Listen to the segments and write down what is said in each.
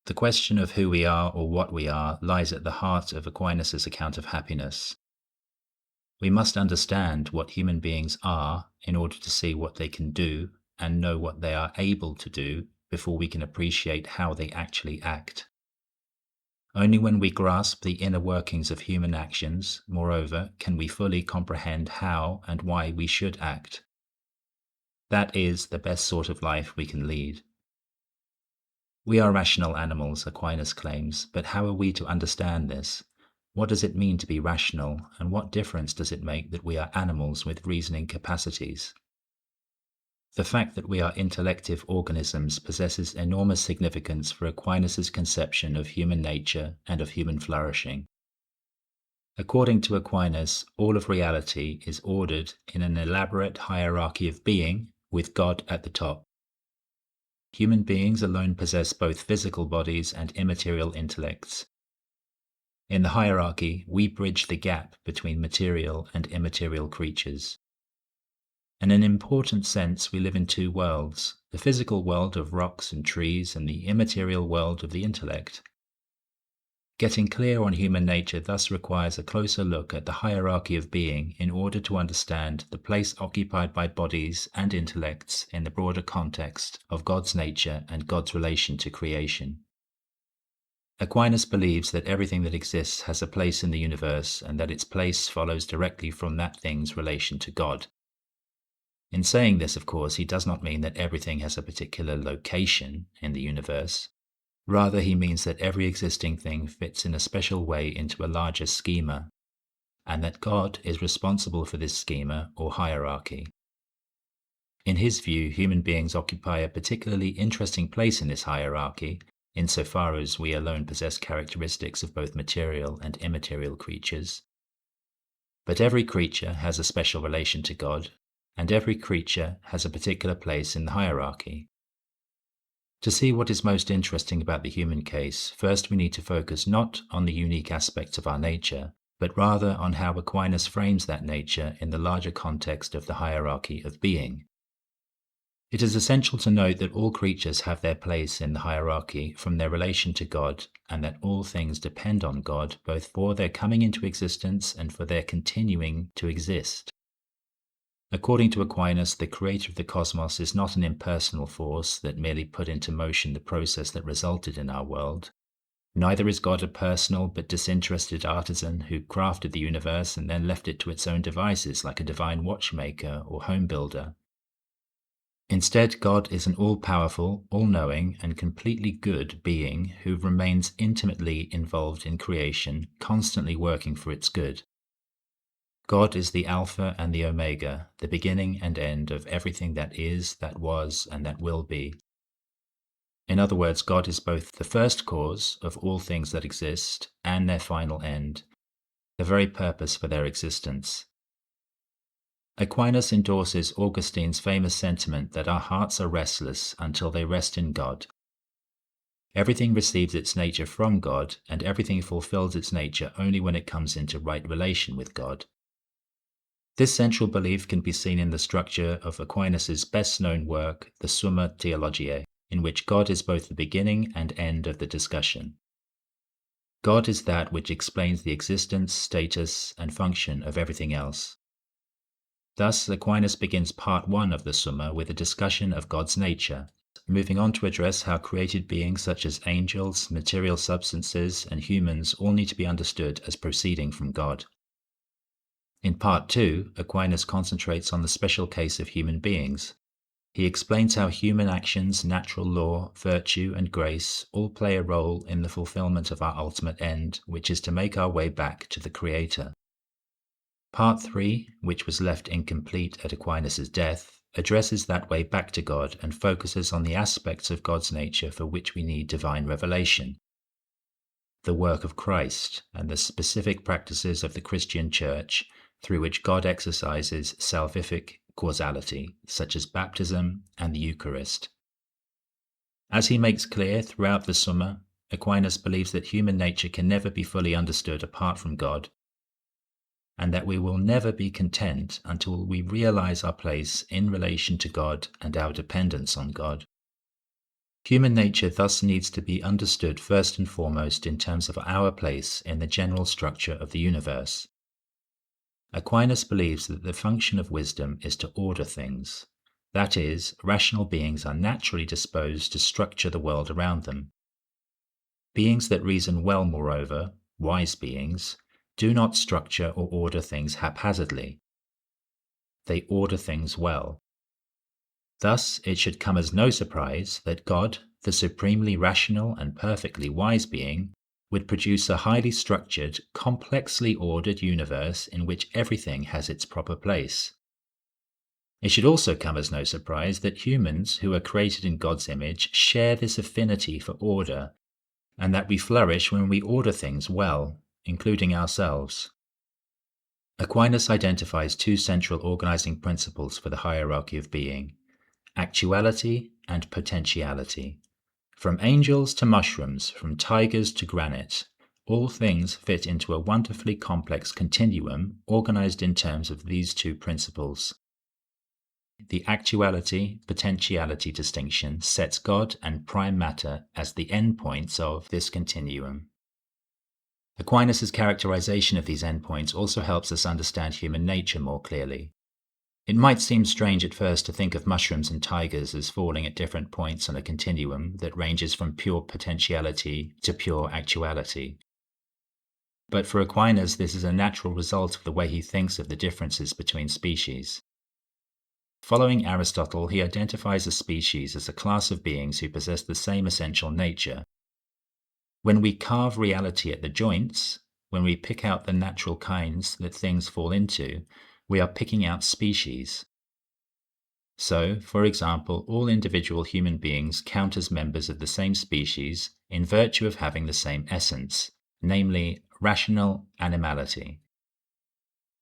The question of who we are or what we are lies at the heart of Aquinas' account of happiness. We must understand what human beings are in order to see what they can do and know what they are able to do before we can appreciate how they actually act. Only when we grasp the inner workings of human actions, moreover, can we fully comprehend how and why we should act. That is the best sort of life we can lead. We are rational animals, Aquinas claims, but how are we to understand this? What does it mean to be rational, and what difference does it make that we are animals with reasoning capacities? The fact that we are intellective organisms possesses enormous significance for Aquinas' conception of human nature and of human flourishing. According to Aquinas, all of reality is ordered in an elaborate hierarchy of being, with God at the top. Human beings alone possess both physical bodies and immaterial intellects. In the hierarchy, we bridge the gap between material and immaterial creatures. In an important sense, we live in two worlds, the physical world of rocks and trees and the immaterial world of the intellect. Getting clear on human nature thus requires a closer look at the hierarchy of being in order to understand the place occupied by bodies and intellects in the broader context of God's nature and God's relation to creation. Aquinas believes that everything that exists has a place in the universe and that its place follows directly from that thing's relation to God. In saying this, of course, he does not mean that everything has a particular location in the universe. Rather, he means that every existing thing fits in a special way into a larger schema, and that God is responsible for this schema or hierarchy. In his view, human beings occupy a particularly interesting place in this hierarchy, insofar as we alone possess characteristics of both material and immaterial creatures. But every creature has a special relation to God, and every creature has a particular place in the hierarchy. To see what is most interesting about the human case, first we need to focus not on the unique aspects of our nature, but rather on how Aquinas frames that nature in the larger context of the hierarchy of being. It is essential to note that all creatures have their place in the hierarchy from their relation to God, and that all things depend on God both for their coming into existence and for their continuing to exist. According to Aquinas, the creator of the cosmos is not an impersonal force that merely put into motion the process that resulted in our world. Neither is God a personal but disinterested artisan who crafted the universe and then left it to its own devices like a divine watchmaker or home builder. Instead, God is an all-powerful, all-knowing, and completely good being who remains intimately involved in creation, constantly working for its good. God is the Alpha and the Omega, the beginning and end of everything that is, that was, and that will be. In other words, God is both the first cause of all things that exist and their final end, the very purpose for their existence. Aquinas endorses Augustine's famous sentiment that our hearts are restless until they rest in God. Everything receives its nature from God, and everything fulfills its nature only when it comes into right relation with God. This central belief can be seen in the structure of Aquinas' best-known work, the Summa Theologiae, in which God is both the beginning and end of the discussion. God is that which explains the existence, status, and function of everything else. Thus, Aquinas begins part 1 of the Summa with a discussion of God's nature, moving on to address how created beings such as angels, material substances, and humans all need to be understood as proceeding from God. In part 2, Aquinas concentrates on the special case of human beings. He explains how human actions, natural law, virtue, and grace all play a role in the fulfillment of our ultimate end, which is to make our way back to the Creator. Part 3, which was left incomplete at Aquinas' death, addresses that way back to God and focuses on the aspects of God's nature for which we need divine revelation. The work of Christ and the specific practices of the Christian Church through which God exercises salvific causality, such as baptism and the Eucharist. As he makes clear throughout the Summa, Aquinas believes that human nature can never be fully understood apart from God, and that we will never be content until we realize our place in relation to God and our dependence on God. Human nature thus needs to be understood first and foremost in terms of our place in the general structure of the universe. Aquinas believes that the function of wisdom is to order things. That is, rational beings are naturally disposed to structure the world around them. Beings that reason well, moreover, wise beings, do not structure or order things haphazardly. They order things well. Thus, it should come as no surprise that God, the supremely rational and perfectly wise being, would produce a highly structured, complexly ordered universe in which everything has its proper place. It should also come as no surprise that humans who are created in God's image share this affinity for order, and that we flourish when we order things well, including ourselves. Aquinas identifies two central organizing principles for the hierarchy of being: actuality and potentiality. From angels to mushrooms, from tigers to granite, all things fit into a wonderfully complex continuum organized in terms of these two principles. The actuality-potentiality distinction sets God and prime matter as the endpoints of this continuum. Aquinas' characterization of these endpoints also helps us understand human nature more clearly. It might seem strange at first to think of mushrooms and tigers as falling at different points on a continuum that ranges from pure potentiality to pure actuality. But for Aquinas, this is a natural result of the way he thinks of the differences between species. Following Aristotle, he identifies a species as a class of beings who possess the same essential nature. When we carve reality at the joints, when we pick out the natural kinds that things fall into, we are picking out species. So, for example, all individual human beings count as members of the same species in virtue of having the same essence, namely rational animality.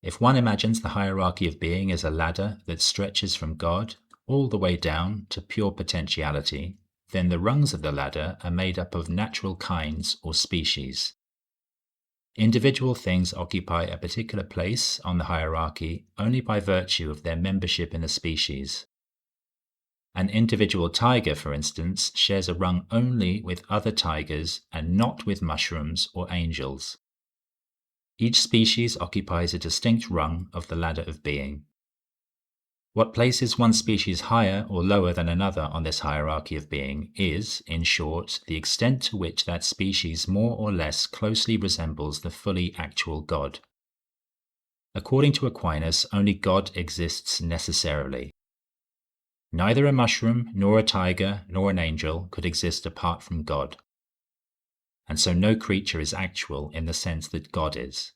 If one imagines the hierarchy of being as a ladder that stretches from God all the way down to pure potentiality, then the rungs of the ladder are made up of natural kinds or species. Individual things occupy a particular place on the hierarchy only by virtue of their membership in a species. An individual tiger, for instance, shares a rung only with other tigers and not with mushrooms or angels. Each species occupies a distinct rung of the ladder of being. What places one species higher or lower than another on this hierarchy of being is, in short, the extent to which that species more or less closely resembles the fully actual God. According to Aquinas, only God exists necessarily. Neither a mushroom, nor a tiger, nor an angel could exist apart from God. And so no creature is actual in the sense that God is.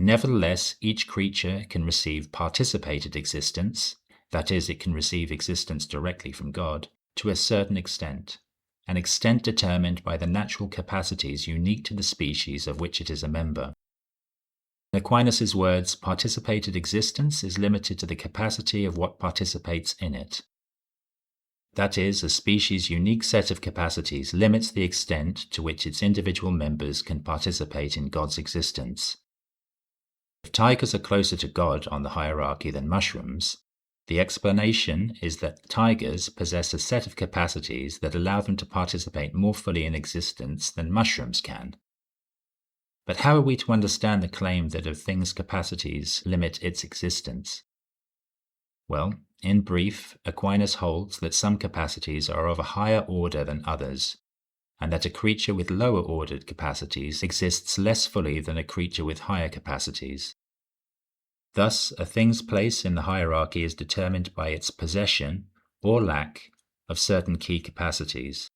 Nevertheless, each creature can receive participated existence, that is, it can receive existence directly from God, to a certain extent, an extent determined by the natural capacities unique to the species of which it is a member. In Aquinas' words, participated existence is limited to the capacity of what participates in it. That is, a species' unique set of capacities limits the extent to which its individual members can participate in God's existence. If tigers are closer to God on the hierarchy than mushrooms, the explanation is that tigers possess a set of capacities that allow them to participate more fully in existence than mushrooms can. But how are we to understand the claim that a thing's capacities limit its existence? Well, in brief, Aquinas holds that some capacities are of a higher order than others, and that a creature with lower ordered capacities exists less fully than a creature with higher capacities. Thus, a thing's place in the hierarchy is determined by its possession, or lack, of certain key capacities.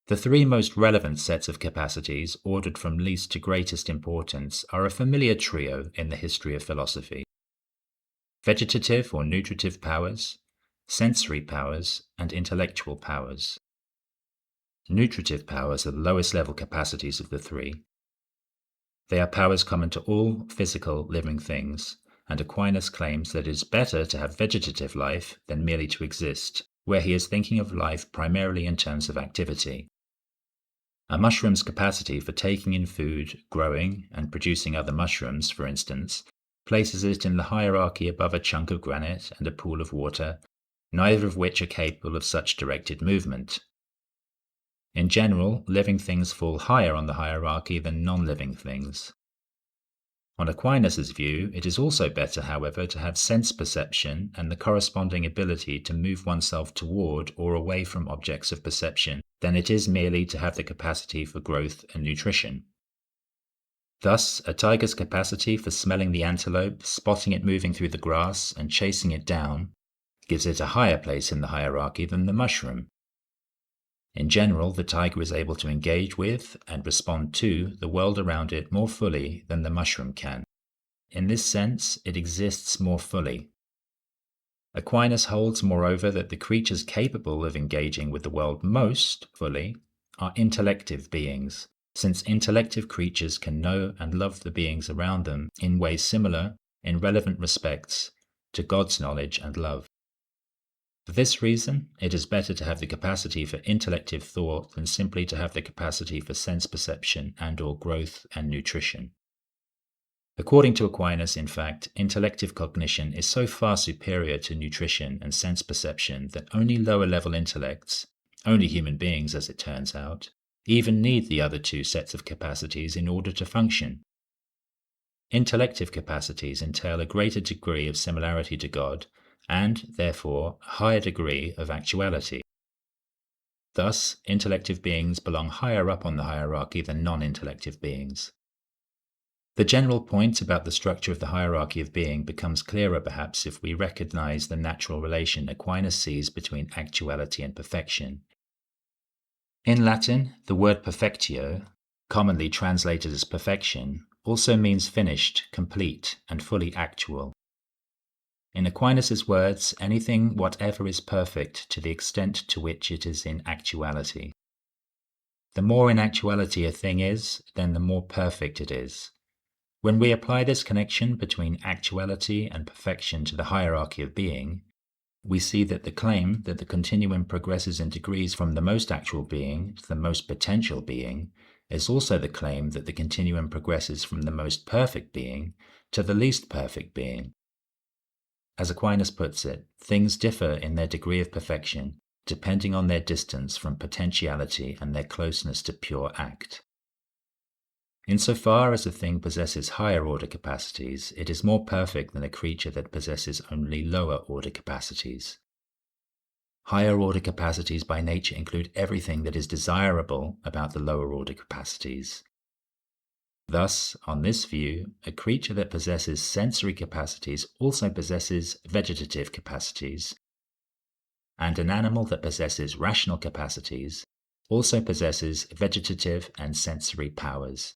The three most relevant sets of capacities, ordered from least to greatest importance, are a familiar trio in the history of philosophy: vegetative or nutritive powers, sensory powers, and intellectual powers. Nutritive powers are the lowest level capacities of the three. They are powers common to all physical living things, and Aquinas claims that it is better to have vegetative life than merely to exist, where he is thinking of life primarily in terms of activity. A mushroom's capacity for taking in food, growing, and producing other mushrooms, for instance, places it in the hierarchy above a chunk of granite and a pool of water, neither of which are capable of such directed movement. In general, living things fall higher on the hierarchy than non-living things. On Aquinas' view, it is also better, however, to have sense perception and the corresponding ability to move oneself toward or away from objects of perception than it is merely to have the capacity for growth and nutrition. Thus, a tiger's capacity for smelling the antelope, spotting it moving through the grass, and chasing it down gives it a higher place in the hierarchy than the mushroom. In general, the tiger is able to engage with and respond to the world around it more fully than the mushroom can. In this sense, it exists more fully. Aquinas holds, moreover, that the creatures capable of engaging with the world most fully are intellective beings, since intellective creatures can know and love the beings around them in ways similar, in relevant respects, to God's knowledge and love. For this reason, it is better to have the capacity for intellective thought than simply to have the capacity for sense perception and/or growth and nutrition. According to Aquinas, in fact, intellective cognition is so far superior to nutrition and sense perception that only lower-level intellects, only human beings as it turns out, even need the other two sets of capacities in order to function. Intellective capacities entail a greater degree of similarity to God, and, therefore, a higher degree of actuality. Thus, intellective beings belong higher up on the hierarchy than non-intellective beings. The general point about the structure of the hierarchy of being becomes clearer perhaps if we recognize the natural relation Aquinas sees between actuality and perfection. In Latin, the word perfectio, commonly translated as perfection, also means finished, complete, and fully actual. In Aquinas' words, anything whatever is perfect to the extent to which it is in actuality. The more in actuality a thing is, then the more perfect it is. When we apply this connection between actuality and perfection to the hierarchy of being, we see that the claim that the continuum progresses in degrees from the most actual being to the most potential being is also the claim that the continuum progresses from the most perfect being to the least perfect being. As Aquinas puts it, things differ in their degree of perfection, depending on their distance from potentiality and their closeness to pure act. Insofar as a thing possesses higher-order capacities, it is more perfect than a creature that possesses only lower-order capacities. Higher-order capacities by nature include everything that is desirable about the lower-order capacities. Thus, on this view, a creature that possesses sensory capacities also possesses vegetative capacities, and an animal that possesses rational capacities also possesses vegetative and sensory powers.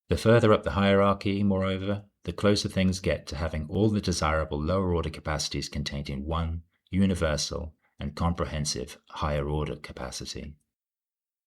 The further up the hierarchy, moreover, the closer things get to having all the desirable lower-order capacities contained in one, universal, and comprehensive higher-order capacity.